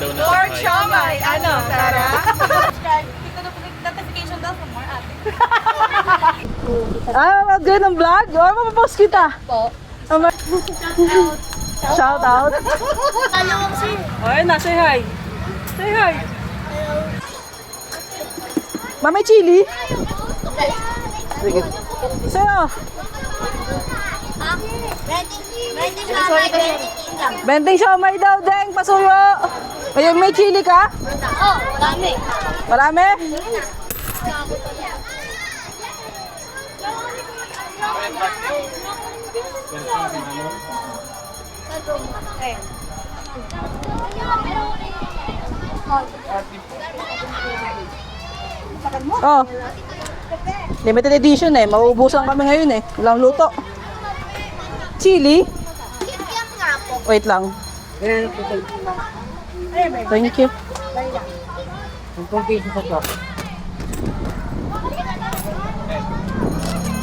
daw na Or Shanghai. siomay. Ano, Tara? Notification daw for more ate. Mag-gay ng vlog? Mapapost kita. Po. Shout out. Ano mo kasi? Ayun na, say hi. Say hi. Mami, chili? Sige. Sa'yo. Benteng siomay daw, Deng. Pasuyo. Ayun, may chili ka? Oh, dami. Marami? Oh. Limited edition eh. Mauubusan kami ngayon eh. Walang luto. Chili? Wait lang. Thank you.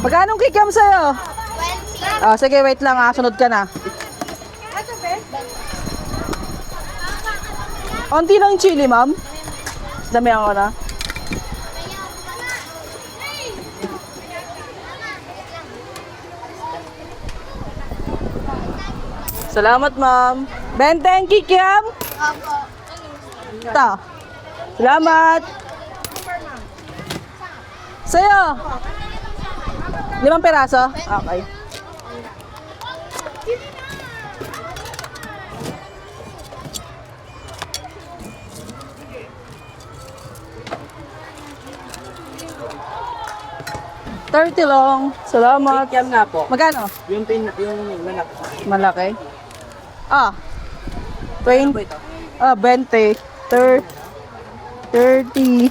Magkano kikiam sa'yo? Oh, sige, wait lang ah. Sunod ka na. Onti lang yung chili, ma'am. Damihan ko na. Salamat, ma'am. Benteng kikiam? Ito. Salamat. Sa'yo? 5 peraso? Okay. $30 lang. Salamat. Kiam nga po. Magkano? Yung manak. Malaki. Ah. 20. 20. 30.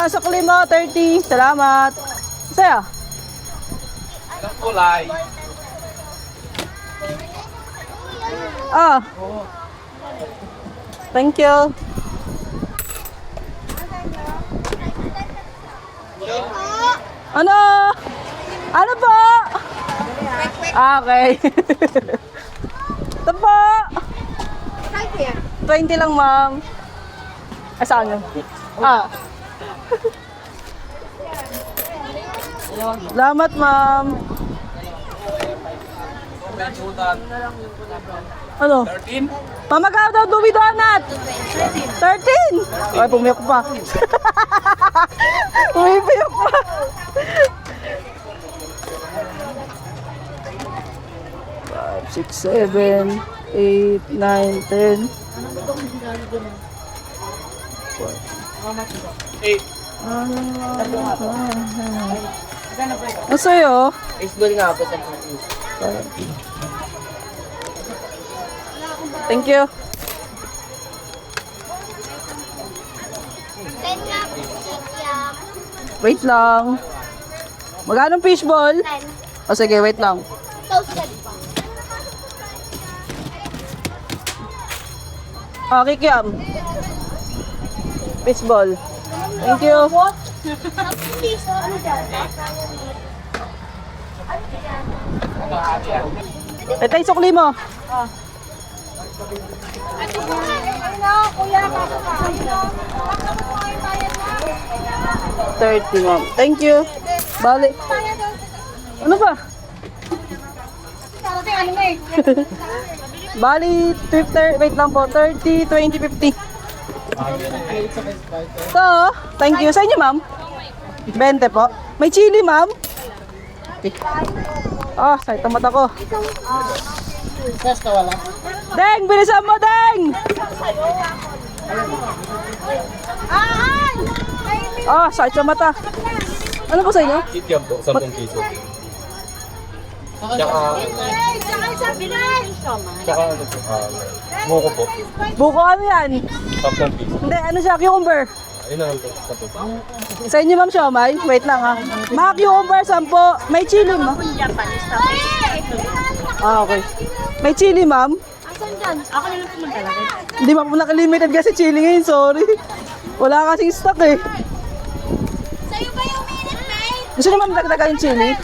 Sa klima, 30. Salamat. Saya. Ilang kulay? Thank you. Ano? Ano po? Okay. Ito po. 20 lang, ma'am. Saan yun? Salamat, ma'am. Ano? 13? Pamagaw daw, Dumi Donut. 13. Ay, pumiyok pa. Pumipiyok pa. Five, 6, 7, 8, 9, 10. 8. Ano sa'yo? Baseball nga po sa Thank you. Wait lang. Magkano fishball? O sige, wait lang. Toasted pa. Kikiam. Fishball. Thank you. Please, ano dyan? Ito yung sukli mo. Ano, kuya, kakakain na. 30, ma'am. Thank you. Bali. Ano ba? Darating ano na eh. Bali, 50, wait lang po. 30, 20, 50. So, thank you. Sa inyo, ma'am? 20 po. May chili, ma'am? Okay. Sakit ang mata ko. Basta wala. Deng, bilisan mo, Deng! Sakit sa mata. Ano po sa inyo? Kikiam po, 10 piso. Tsaka, tsaka ano po, buko po, Buko ano yan? 10 piso. Hindi, ano siya? Cucumber. Ayun na lang po, 10. Sa inyo, ma'am, siomay? Wait lang, ha. Mga cucumber, 10. May chili, ma'am. Okay. May chili, ma'am. Asan dyan? Ako na lang pumunta lang. Hindi pa po naka-limited kasi chili ngayon, sorry. Wala kasing stock eh. Sa'yo ba yung minute, mate? Gusto niyo, ma'am, dagdagan yung chili?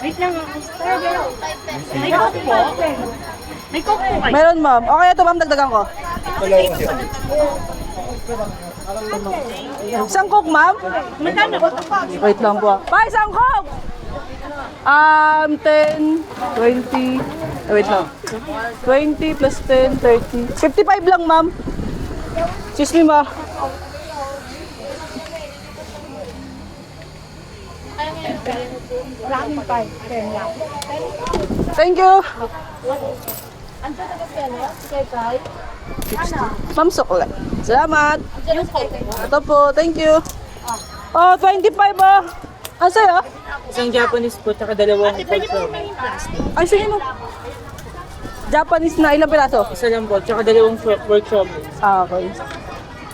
Wait lang ako. May coke po? May coke po kayo. Meron, ma'am. Okay, ito, ma'am. Dagdagan ko. Dalawa kasi. Isang coke, ma'am? Magkano? Wait lang po. Pa, isang coke! 10, 20, wait lang. 20 plus 10, 30. 55 lang, ma'am. Excuse me, ma. Thank you. Ma'am, sukle. Salamat. Ito po, thank you. Oh, 25 ah. Ang sa'yo? Isang Japanese po, tsaka dalawang pork chop. Ay, sige mo. Japanese na ilang piraso? Isa lang po, tsaka dalawang pork chop. Ah, okay.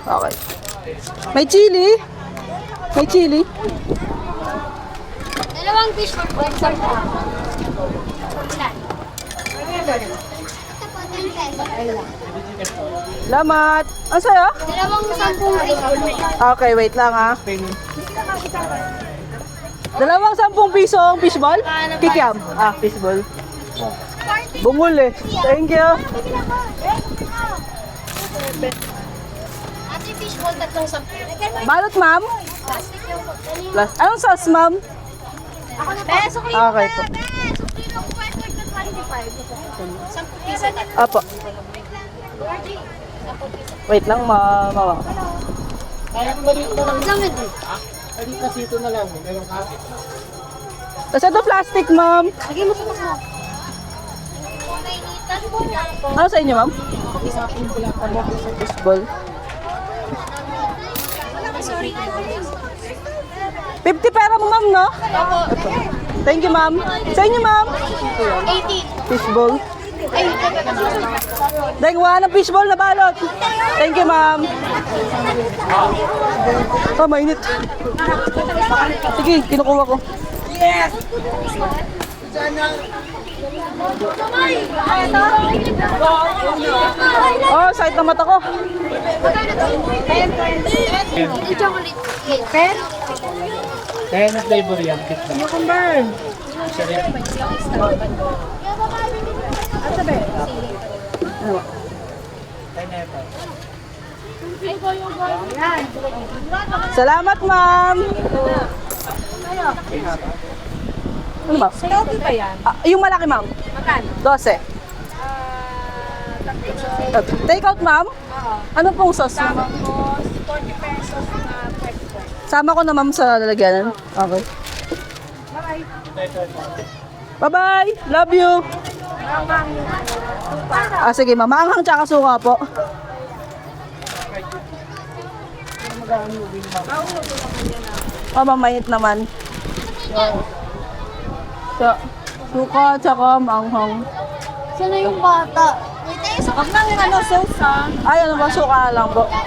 Okay. May chili? May chili? Dalawang fish for po. Salamat. Ang sa'yo? Dalawang 10 fish for po. Okay, wait lang ha. Dalawang 10 pisong fishball? Kikiam. Ah, fishball. Bungol eh. Thank you. Ate fish ball, 3 10. Balot, ma'am? Plastic yung po. Plus, anong sauce, ma'am? Ako na po. Peso ko yung Okay po. Sukli ng 25. 10 piso na. Apo. Wait lang, mama. Kaya kung balik mo lang, Damit eh. balik kasi ito na lang. Meron ka. Tapos ito plastic, ma'am. Lagay mo sa mo. Mainitan mo lang po. Ano sa inyo, ma'am? Fishball. Sorry. 50 pera mo, ma'am, no? Opo. Thank you, ma'am. Sa inyo, ma'am? 80. Fishball. Ay, Dahil wala ng fishball na balot. Thank you, ma'am. Oh, mainit. Sige, kinukuha ko. Oh, sakit na mata ko. Ito chocolate cake. Pen? Kaya na flavor yan, kit na. Salamat, ma'am. Ano ba? Healthy ba yan? Ah, yung malaki, ma'am. Magkano? 12. Take out, ma'am. Ano pong sauce, ma'am? Tapos, 40 pesos na pepper. Sama ko na, ma'am, sa lalagyanan. Okay. Bye-bye. Love you. Ah, sige, ma'am. Maanghang tsaka suka po. Oh, mamait naman. Suka tsaka maanghang. Sana yung bata? Wait, tayo sa Ang ano, sauce ha? Ay, ano ba? Suka lang po. Ah,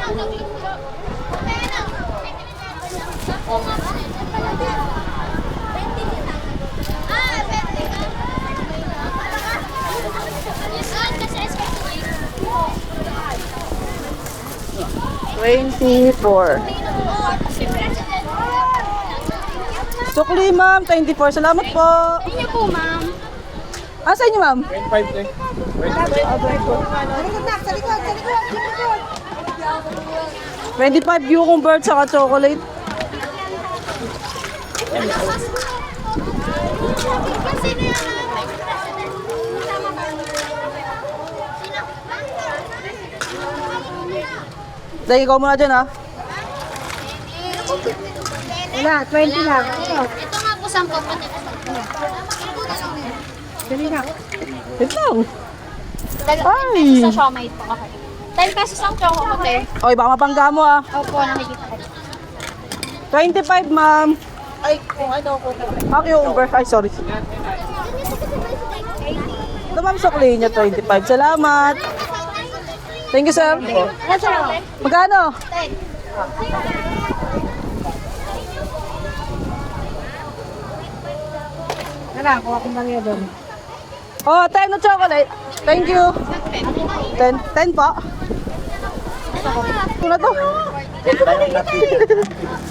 24. Sukli, ma'am. 24. Salamat po. Inyo po, ma'am. Ah, sa inyo, ma'am? 25 eh. 25 cucumber tsaka chocolate. Sino yan? Dahil ikaw muna dyan, ha? Wala, 20 lang. Ito nga po, 10 pati. Wait lang. Ay. 10 pesos sa siomay po ako. 10 pesos ang choco ko, te. Okay, baka mapangga mo, ha? Opo, nakikita ko. 25, ma'am. Ay, kung ano ko na. Ah, cucumber. Ay, sorry. Ito, ma'am, sukli niya. 25. Salamat. Thank you, sir. Ano sa ate? Magkano? 10. Oh, 10 na chocolate. Thank you. 10. 10 po. Ito na to.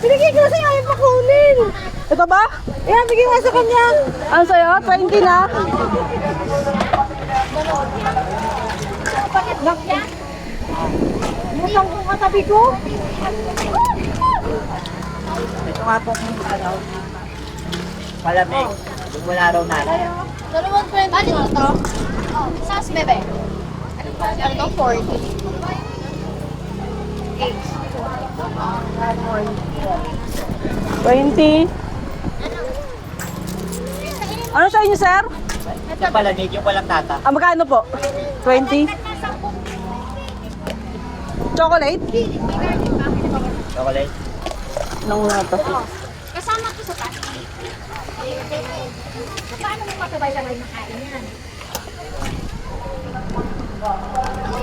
Binigay ko kasi ayaw pa kunin. Ito ba? Yan, bigay nga sa kanya. Ano sa'yo? 20 na. Yung kung katabi ko. Ito nga po kung ano, malamig. Wala raw na. Dalawang 20. Ano to? Sas, bebe. Ano to? 40. 20. Ano sa inyo, sir? Ito palamig, yung walang tata. Ah, magkano po? 20? Chocolate? Chocolate. Nang nga to. Kasama ko sa taas. Paano mo matubay-sabay makain yan?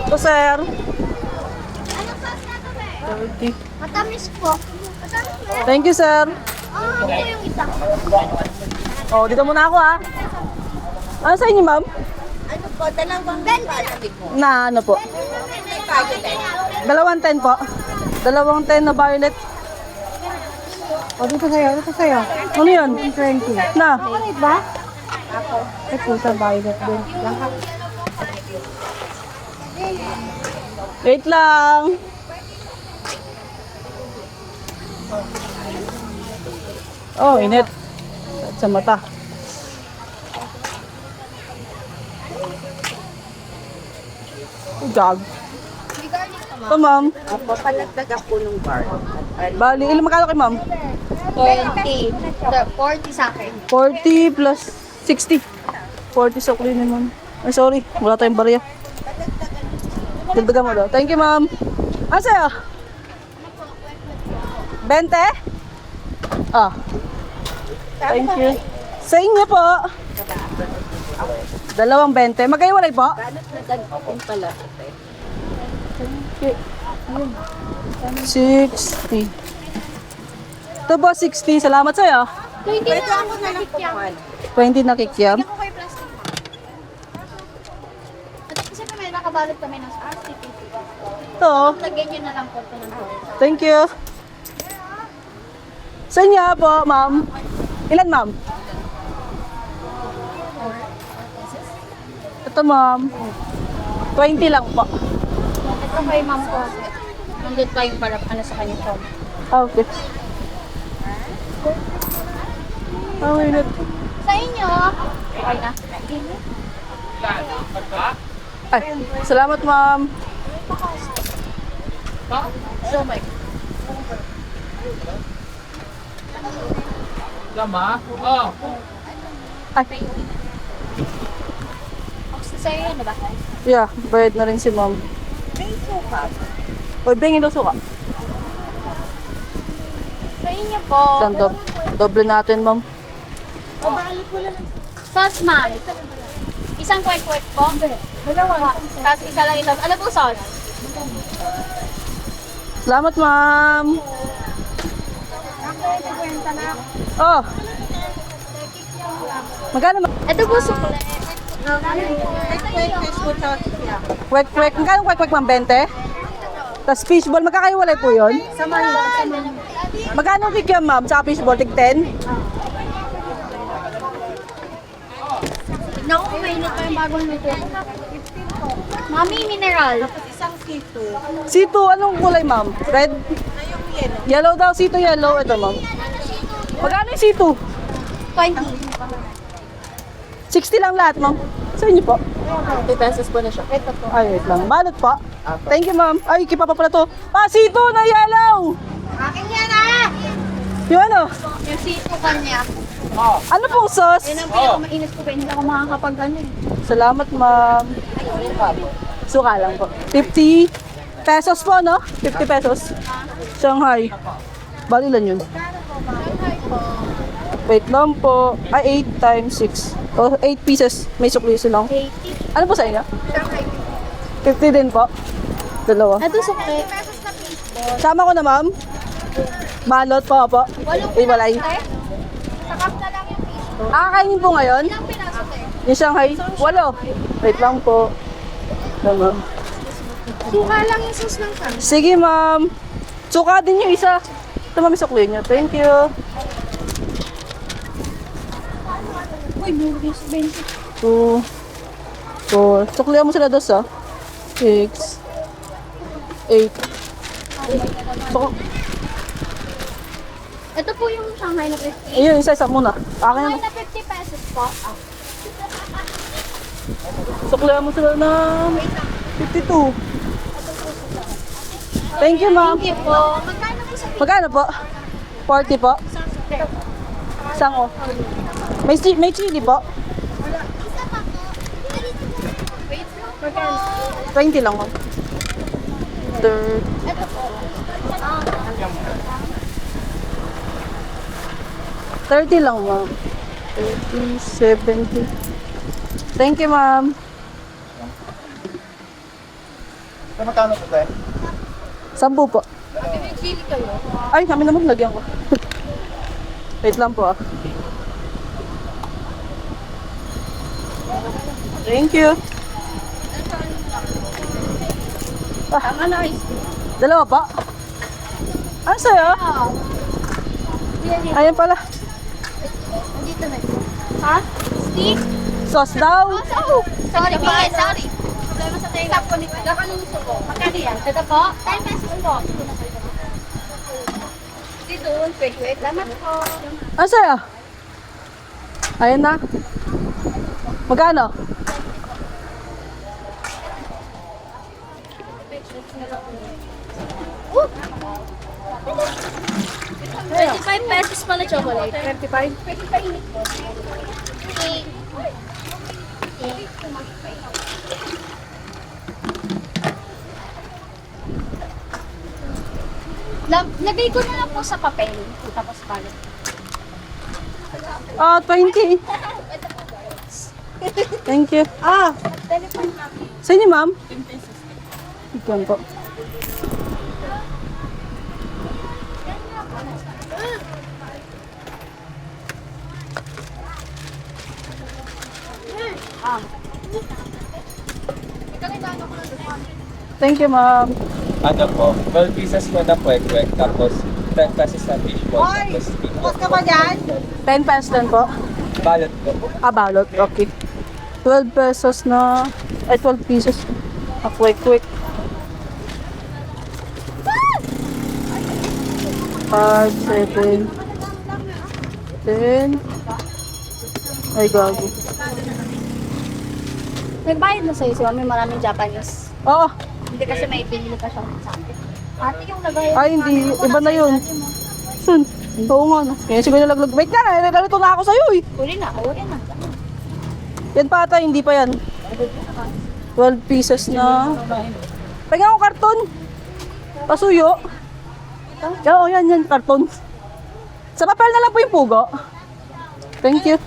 Ito, sir. Anong sauce na to, be? 30. Matamis po. Matamis po. Thank you, sir. Ito yung isa. Oh, dito muna ako, ha. Ano sa inyo, ma'am? Ano po? Dalawang 20 po. Na ano po? 210 po. 210 na violet. O, dito sa'yo. Dito sa'yo. Ano yun? 20. Na. Bakit ba? Ay, pusa violet din. Wait lang. Oh, init. Sa mata. Jag. Ito, ma'am. Opo, palagdag ako ng bar. Bali, ilang magkano kay ma'am? 20. 40 sa akin. 40 plus 60. 40 sa kulin ma'am. Ay, sorry. Wala tayong barya. Dagdagan mo daw. Thank you, ma'am. Ano sa'yo? 20? Ah. Thank you. Sa inyo po. 2.20. Magkaiwalay po? Pala. 60. Ito po, 60. Salamat sa'yo. 20 na ako na lang po. 20 na kikiam. Ako kay plastic. At kasi pa may nakabalot kami ng plastic. Ito. Lagyan nyo na lang po ito ng Thank you. Sa inyo po, ma'am. Ilan, ma'am? Ito, ma'am. 20 lang po. Ito kay ma'am ko. Nandun pa yung parang ano sa kanya to. Ah, okay. Ah, wait. Sa inyo. Okay na. Ay, salamat, ma'am. So, my. Ay, Sa iyo, ano ba? yeah. Bayad na rin si ma'am. Uy, bingin daw suka. Sa inyo po. Saan doble natin, ma'am. Sauce, ma'am. Isang kwek-kwek po. Dalawa. Tapos isa lang ito. Ano po sauce? Salamat, ma'am. Oh. Magkano, ma'am? Ito po sukle. Kwek-kwek. Magkano kwek-kwek, ma'am? 20? Tapos fishball, magkakaiwalay po yun? Magkano kikiam, ma'am? Sa fishball, tig 10? Naku, mainit pa yung bagong luto. Mami, mineral. C2, anong kulay, ma'am? Red? Yellow daw, C2 yellow. Ito, ma'am. Magkano yung C2? 20. 60 lang lahat, ma'am. Sa inyo po? 20 pesos po na siya. Ito po. Ay, wait lang. Balot po. Thank you, ma'am. Ay, kipa pa pala to. Ah, C2 na yellow! Akin yan ah! Yung ano? Yung sito kanya. Ano pong sauce? Yan ang pinakamainit ko, kaya hindi ako makakapag ano eh. Salamat, ma'am. Suka lang po. 50 pesos po, no? 50 pesos. Shanghai. Bali lang yun. Wait lang po. Ay, 8 times 6. Oh, 8 pieces. May sukli lang. 80. Ano po sa inyo? 50 din po. Dalawa. Ito sukle. Sama ko na, ma'am. Balot po, po. Iwalay. Sakap na lang yung fish. Kakainin po ngayon. Ilang pinaso tayo? Yung Shanghai. 8. Wait lang po. Ma'am. Suka lang yung sauce ng kan. Sige, ma'am. Suka din yung isa. Ito, ma'am, isukli nyo. Thank you. Uy, burgers 20. 2, 4. Suklihan mo sila dos, ah. 6, 8. So, Ito po yung Shanghai na 50. ayun, isa-isa muna. Akin Shanghai na. na 50 pesos po. Suklihan mo sila ng 52. Thank you, ma'am. Thank you po. Magkano po sa Magkano po? 40 po? Isang o. May chili po? isa pa po? Wait lang. Magkano? 20 lang, ma'am. Third. Ito po. 30 lang, ma'am. 30, 70. Thank you, ma'am. Sa magkano po tayo? 10 po. May chili kayo. Ay, kami naman lagyan ko. Wait lang po, ah. Thank you. Tama na rice. Dalawa pa? Ano sa'yo? Ayan pala. Dito na. Ha? Stick? Sauce daw. Oh, sorry po. Sorry. Problema sa tayo. Stop ko nito. Gakaluso ko. Magkano yan? Ito po? 10 pesos po. Dito. Wait. Lamat po. Ano sa'yo? Ayan na. Magkano? Oh! 25 pesos pala chocolate. 25? 25 po. Lagay ko na lang po sa papel. Tapos balot. 20. Thank you. Telephone namin. Sa inyo, ma'am? 10 pesos. Ikaw po. Thank you, ma'am. Ano po, 12 pieces po na kwek-kwek, tapos 10 pesos na fishball, tapos Tapos ka ba dyan? 10 pesos din po. balot po. Balot. Okay. 12 pesos na... Ay, 12 pieces. Quick. 5, 7, 10. Ay, gago. Nagbayad na sa'yo si Mami, maraming Japanese. Oo. Hindi kasi may pinili ka siya sa akin. Ate yung nagayad. Ay, hindi. Iba na yun. Sun. Oo nga, no. Kaya siguro nalaglag. Wait nga, nalito na ako sa'yo eh. Uli na. Yan pa ata, hindi pa yan. 12 pieces na. Pahinga akong karton. Pasuyo. Oo, yan, karton. Sa papel na lang po yung pugo. Thank you.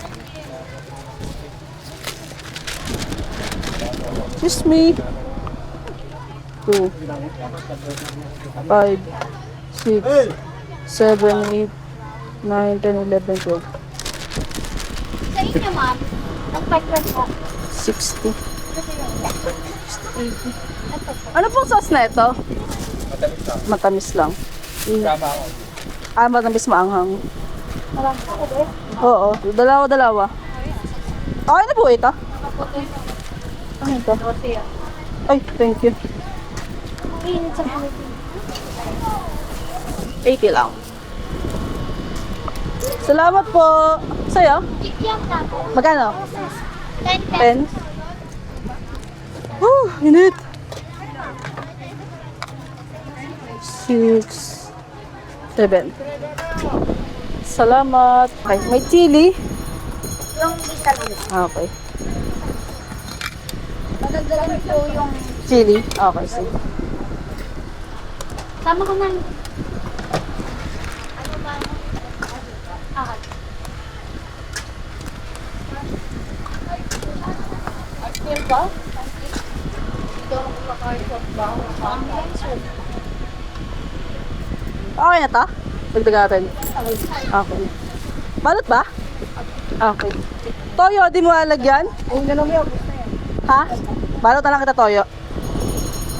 Excuse me. 2, 5, 6, 7, 8, 9, 10, 11, 12. Sa inyo, ma'am. Ang pagkat mo. 60. Ano pong sauce na ito? Matamis lang. Matamis lang. Tama ako. Matamis maanghang. Marami ako ba? Oo, dalawa. Okay na po ito. Ano ito? Ay, thank you. Init sa Pilipinas. 80 lang. Salamat po. Sa'yo? Kikiam na po. Magkano? 10 pesos. 10? Init. 6, 7. Salamat. Okay, may chili. Yung isa lang. Okay. Madagdagan po yung... Chili. Okay, sige. Sama ko na. Ano ba? Ah. Feel ba? Ito ang makakarikot ba? Okay na ta? Dagdag natin. Okay. Balot ba? Okay. Toyo, di mo lalagyan? Ang ganun yun. Ha? Balot na lang kita, Toyo.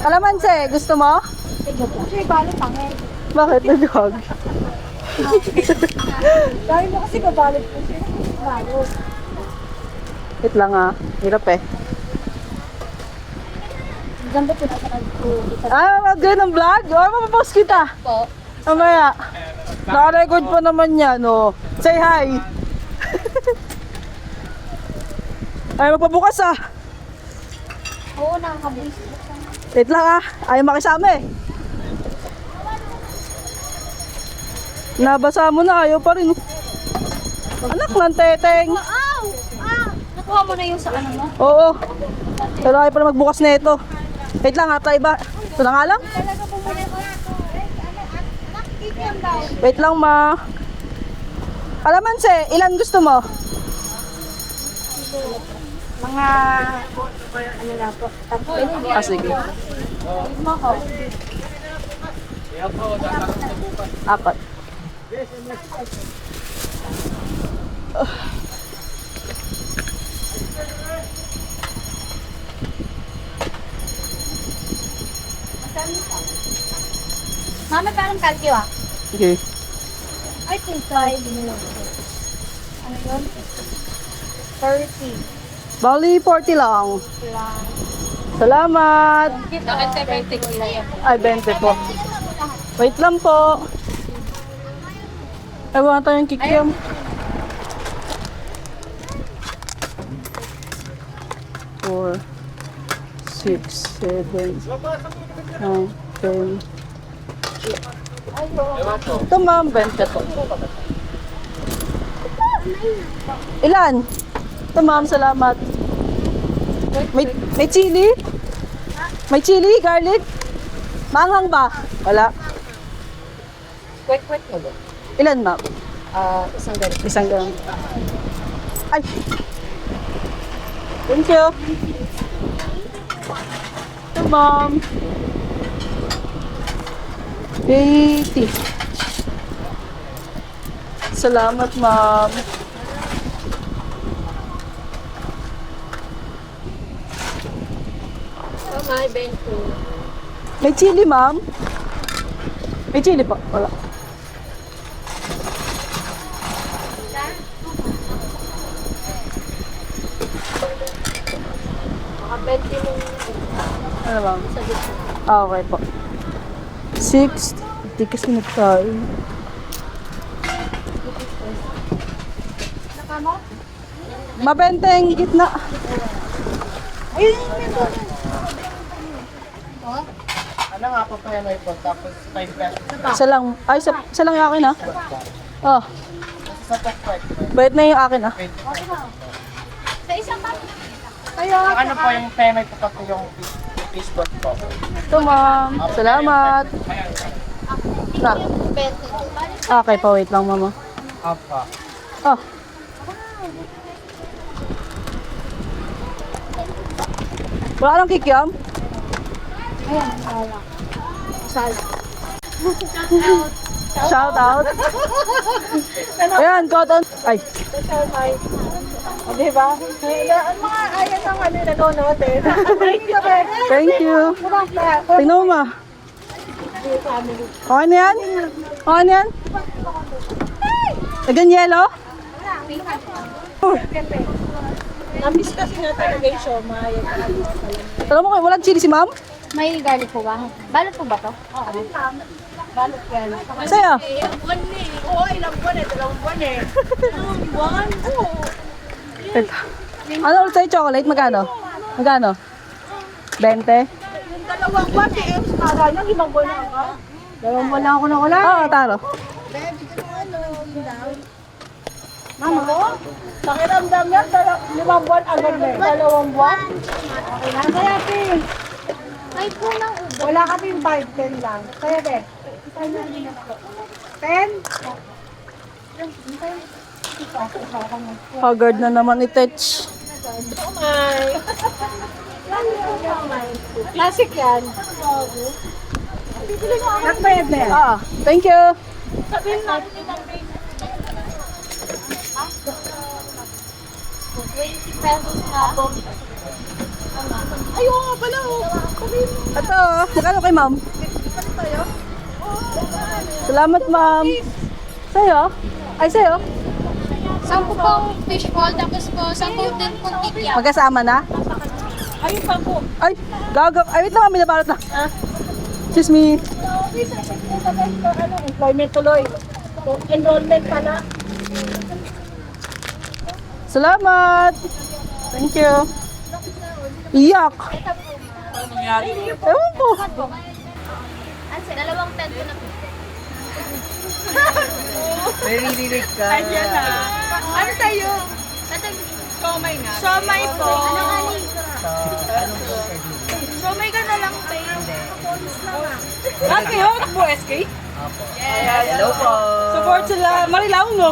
Kalamansi, gusto mo? Kasi balot pangit. Bakit? Nagawag. Dahil mo kasi babalot po siya. Balot. Wait lang ah. Hirap eh. Ganda po na sa Mag-gano'n ng vlog? O, mapapost kita. po. Mamaya. Naka-record pa naman yan, oh. Say hi. Ay, magpabukas ah. Oo, nakakabulis. Wait lang ah. Ayaw makisama eh. Nabasa mo na, ayaw pa rin. Anak ng teteng. Wow! Nakuha mo na yung sa ano mo? Oo. Pero ayaw pa na magbukas na ito. Wait lang ha, try ba? Ito na nga lang. Talaga po muna ko. Nakikiyam daw. Wait lang ma. Alamanse, ilan gusto mo? Mga, ano lang po. Ah, sige. Mo ko. Apat. Mami, parang kalkyo ah. Okay. I think 5 minutes. Ano yun? 30. Bali, 40 lang. Salamat. Bakit 70 kilo yan? Ay, 20 po. Wait lang po. Ay, wala tayong kikiam. Four, 6, 7, 9, 10. Ito ma'am, 20 po. Ilan? Ito ma'am, salamat. May chili? May chili, garlic? Maanghang ba? Wala. Wait mo ba? Ilan ma'am? Isang ganito. Isang ganun. Ay! Thank you. Ito ma'am. 80. Salamat ma'am. May bento. May chili ma'am? May chili pa? Wala. Mga 20 mong Ano ma'am? sa dito. Ah, okay po. 6. Hindi kasi nagtayo. Naka mo? Mabenteng gitna. Ano nga po pa yan may po, tapos 5 pesos. Isa lang. Ay, isa lang yung akin ha. Oh. Sa top Bayad na yung akin ha. Sa isang pa. Yung ano po yung payment po pati yung Facebook po. Ito ma'am. Salamat. Na. 20. Okay pa, wait lang mama. Apa. Oh. Wala nang kikiam? Ayan, wala. Sala. Shout out. Ayan, cotton. Ay. Diba? Ang mga ayan ng ano nanonood eh. Thank you. Tingnan mo ma. Okay na yan? Okay na yan? Nagan yelo? Namiss kasi nga talaga yung siomay. Alam mo kayo, walang chili si ma'am? May garlic po ba? Balot po ba to? Oo. Balot yan. Sa'yo? Ilang buwan eh. Oo, ilang buwan eh. 2 buwan eh. 2 buwan? Oo. Ito. Ano ulit sa'yo chocolate? Magkano? Magkano? 20? Yung 2 buwan si Ems, kala niya 5 buwan na ako. 2 buwan na ako na wala. Oo, taro. Mama mo? Pakiramdam niya, 5 buwan agad na 2 buwan. Okay na, kaya Pin. Ay po ng ubo. Wala kami 5, 10 lang. Kaya be? 10? Haggard na naman i-touch. Umay. Classic yan. Nagbayad na yan. Ah, thank you. Sabihin natin yung 20 pesos na po. Ay, oo nga pala. Sabihin mo. Ito, magkano kay ma'am? Salamat ma'am. Sa'yo? Ay, sa'yo? 10 pong fish ball, tapos po 10 din pong kikya. Magkasama na? Ayun pa po. Ay, gagak. Ay, wait lang, may nabalot na. Excuse me. Employment tuloy. Enrollment pala. Salamat. Thank you. Iyak. Ewan ko. Ano, dalawang tent ko na po. May ririnig ka. Ano tayo? Somay na. Somay po. Ano ani? Somay ka na lang, tayo. Saan kayo? Takbo SK? Hello po. Support sila. Marilaw, no?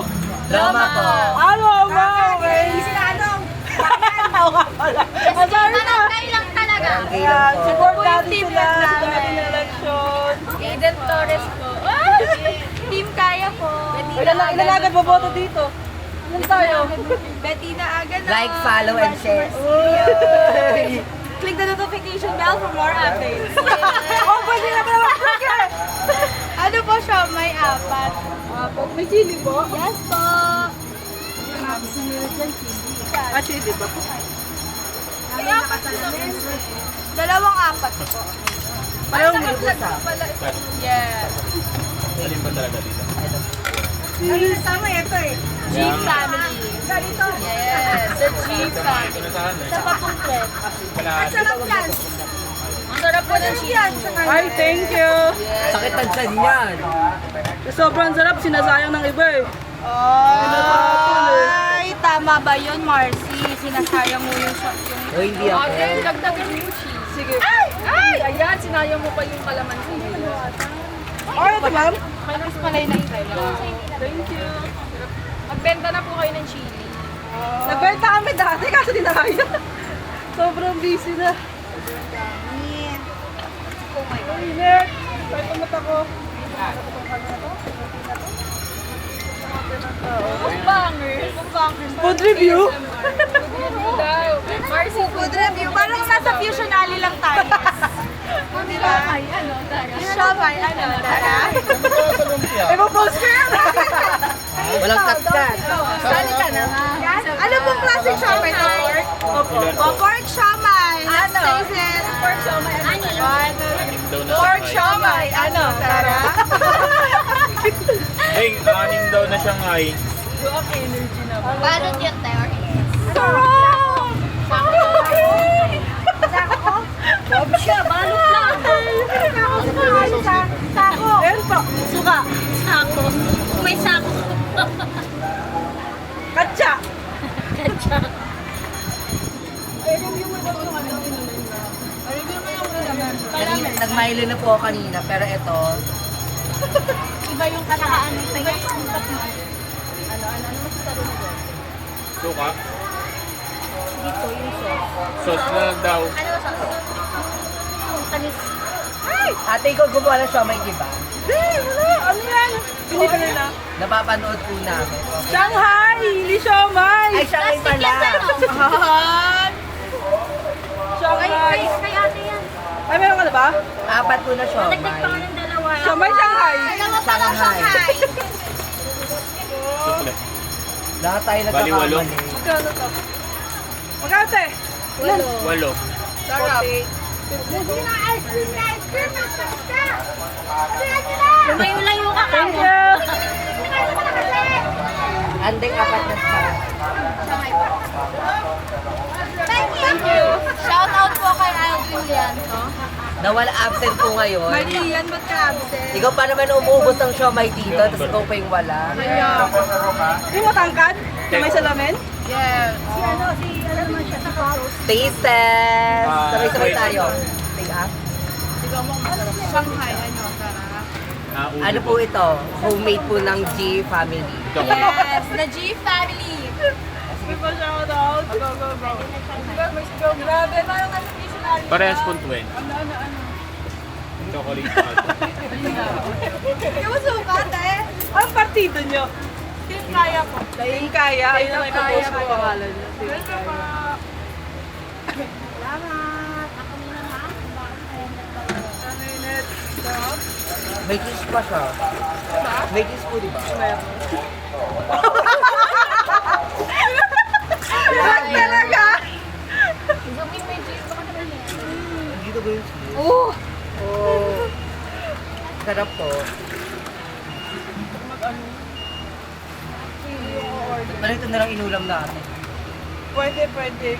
Drama po. Ano, wow. Sila ano? Oo nga pala. Ang sorry na. Barangay lang talaga. Ayan, support natin sila sa ating election. Eden Torres po. Team Kaya po. Ilalagad mo boto dito. Ilan tayo? Bettina Aga na. Like, follow, and share. Click the notification bell for more updates. Oh, pwede na pala mag-click eh. Ano po siya? May 4. May chili po? Yes po. Chili ba? Kaya pa dalawang 4 po. Parang may Yes. Alin ba talaga dito? Ano sama ito eh? Jeep family. Ganito? Yes, the Jeep family. Ito na saan eh. Sa papumplet. Kalahati. Sarap yan. Ang sarap po ng cheese. Ay, thank you. Sakit ang tiyan yan. Sobrang sarap, sinasayang ng iba eh. Ay, tama ba yun, Marcy? Sinasayang mo yung O hindi ako. dagdagan mo yung cheese. Sige. Ay! Ayan, sinayang mo pa yung kalamansi. Ay, ito ma'am. May mas malay na tayo. Thank you. Magbenta na po kayo ng chili. Nagbenta kami dati kasi di na kaya. Sobrang busy na. Oh my God. Init. Kahit tumata ko. Bangers. Bangers. Food review. Marcy, food review. Parang nasa Fusion Alley lang tayo. Diba? Ano, tara. Siomay, ano, tara. Ipo-post ko yan. Walang cut-cut. Sali ka na. Ano pong klaseng siomay to? Pork? Opo. O, pork siomay. Ano? Pork siomay. Ano? Pork siomay. Ano? Tara. Hey, anim daw na Shanghai. Balot yun, tayo. Sako siya, balot lang. Sako. Ayan po. Suka. Sako. May sako. Katsa. Nag-Milo na po ako kanina, pero ito, Iba yung katakaan. Suka. Dito yung sauce. Sauce na lang daw. Ano sauce? Tanis. ate ko gumawa ng siomay, di ba? Ano yan? Hindi ka nila. Napapanood po namin. Shanghai! Hindi siomay! Ay, siomay pala. Shanghai! Kay ate yan. Ay, meron ka na ba? 4 po na Dagdag pa nga siomay. ng dalawa. Siomay Shanghai! Dalawa pa lang Shanghai. Sukle. Lahat tayo Bali, walo. nagkakamali. Magkano to? Magkano te? Ilan? 8. Sarap. Lumayo-layo ka Thank kamo. you! Andeng 4 na siya. Thank you. Shout out po kay Aldrin Lianto. Nawala absent po ngayon. Marian, ba't ka absent? Ikaw pa naman umuubos ng siomay dito, tapos ikaw pa yung wala. Yung matangkad? Na may salamin? Yes. Ano naman siya sa post? Taste test! Sabay-sabay wait. tayo. Take up. Shanghai, ano, tara. Ano po ito? Homemade po ng G family. Yes, the G family. Sige pa shout out. Go, go, go. Go, grabe. Parang nasa Fusion Alley. Parehas po 20. Ano? Chocolate. Yung sukat eh. Ang partido nyo? Team Kaya po. Team Kaya. Ayun ang ipapost ko pangalan nyo. Welcome po. Salamat. Ako muna ha. May cheese pa siya. May cheese po, di ba? Talaga? Zooming may G. Baka noodles. Oh! Oh. Sarap po. Ano ito na lang inulam natin? Pwede, pwede.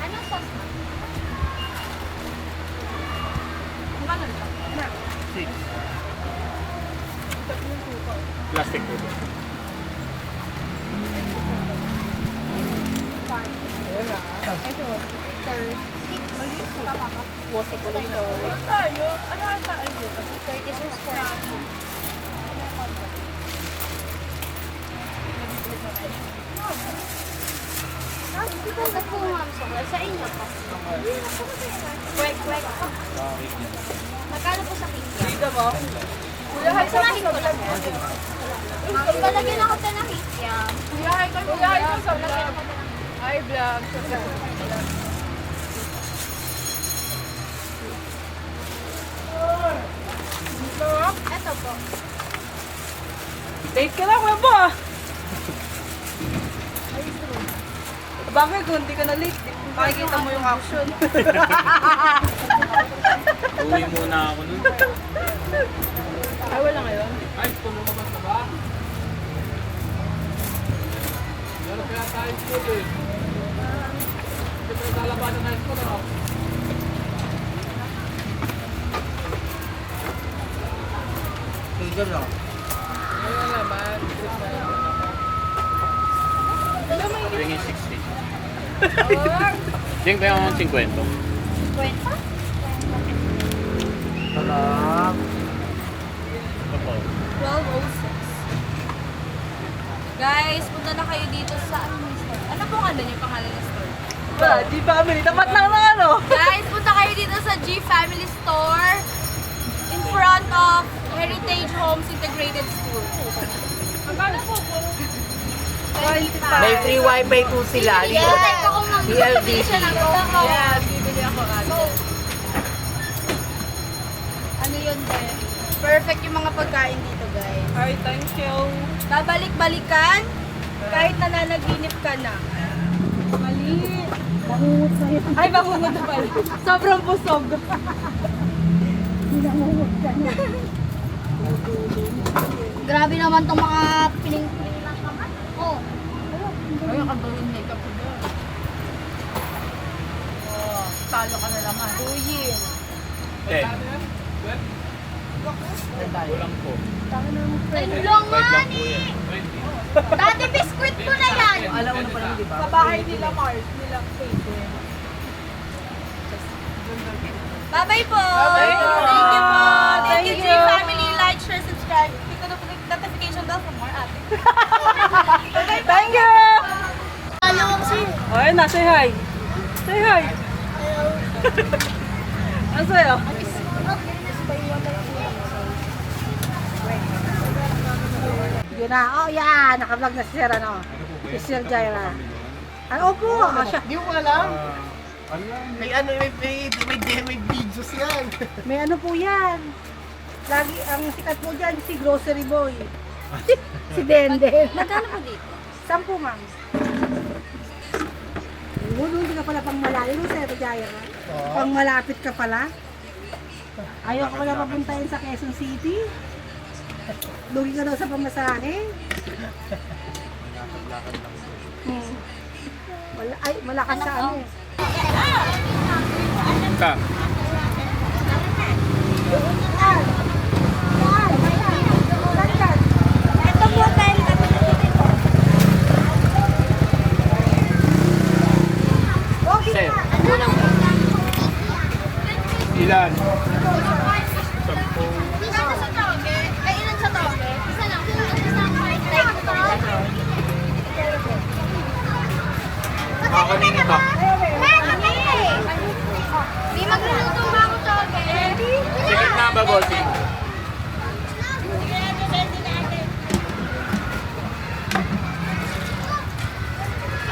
Anong sauce? Six. Plastic po. Ito po ma'am, sa inyo po. Kwek. Magkano po sa pizza? Dito mo? Samahin ko lang. Palagyan ako sa nakikya. Kuyahay ko sa vlog. Hi, vlog. Ito po. Date ka lang, wala ba? Bakit kung hindi ka na late, makikita mo yung action. Uwi muna ako nun. Ay, wala ngayon. Ay, lumabas na ba? Meron kaya tayo school eh. Hindi pa naglalabas na school ano? Sugar lang. Ayun naman. Tingin 60. Ding ba yung 50? Kwenta? Sarap. Opo. 12:06. Guys, punta na kayo dito sa ano yung store? Ano pong ano yung pangalan ng store? Wala, di family. Tapat lang ng ano. Guys, punta kayo dito sa G Family Store in front of Heritage Homes Integrated School. May free wifi po sila. Yes! Ako mang BLDC. Yes, bibili ako agad. Ano yun, te? Perfect yung mga pagkain dito, guys. Hi, thank you. Babalik-balikan kahit nananaginip ka na. Mali. Ay, bangungot na pala. Sobrang busog. Grabe naman tong mga piling-piling lang naman. Oh. Ayun, kagawin makeup ko doon. Oh, talo ka na naman. Uyin. Eh, kulang po. Tulungan eh! Dati biskwit ko na yan! Alam mo na pala, di ba? Sa bahay nila, Mars, nilang Peyton. Bye-bye po. Bye-bye po. Thank you po. Thank you, Thank G you. Family. Like, share, subscribe. Click on the notification bell for more ate. Thank you! Dalawang si... Ay, na, say hi. Say hi. Ano sa'yo? Yun na. Oh, yan. Naka-vlog na si Sir, ano? Si Sir Jaira. Ano po? Siya. Hindi ko alam. May ano, may videos yan. May ano po yan. Lagi, ang sikat po dyan, si Grocery Boy. Si Denden. Magkano po dito? 10, ma'am. Hindi ka pala pang malayo, Sir Jaira. Pang malapit ka pala. Ayaw ko pala papuntahin sa Quezon City. Lugi ka daw sa pamasahe. Ay, malakas sa ano eh. Ka. Ito po dahil kami dito. Sir. Ilan? Ilan sa toge? Ay, ilan sa toge? Isa lang. Kakanino ba? May magluluto ba ako toge? Sikit na ba, bossing?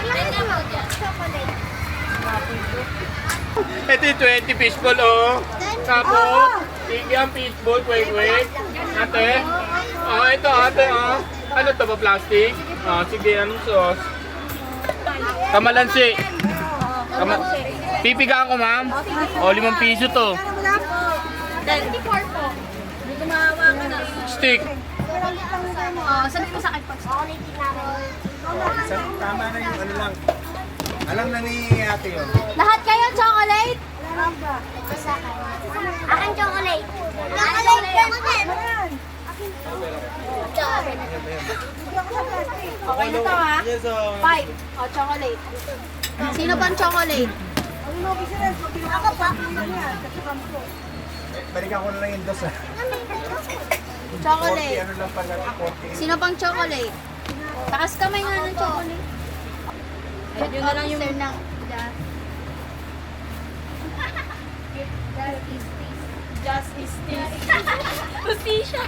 Ilan na mo dyan? Chocolate. Ito yung 20 fishball, oh. Tapos, sige ang fishball, wait. Ate. Ito, ate, Ano to ba, plastic? Sige, anong sauce? Kamalansi. Pipigaan ko, ma'am. 5 piso to. 24 po. Stick. Sabi ko sa akin pag Tama na yung ano lang. Alam na ni ate yun. lahat kayo chocolate? Akin chocolate. Okay na to ha? 5. O, chocolate. Sino bang chocolate? Ako pa. Balikan ko na lang yung dos ah. Chocolate. Ano lang pala, 40. Sino pang chocolate? Takas kamay nga ng chocolate. Ayun, yun na lang yung... Just is this. Justisya.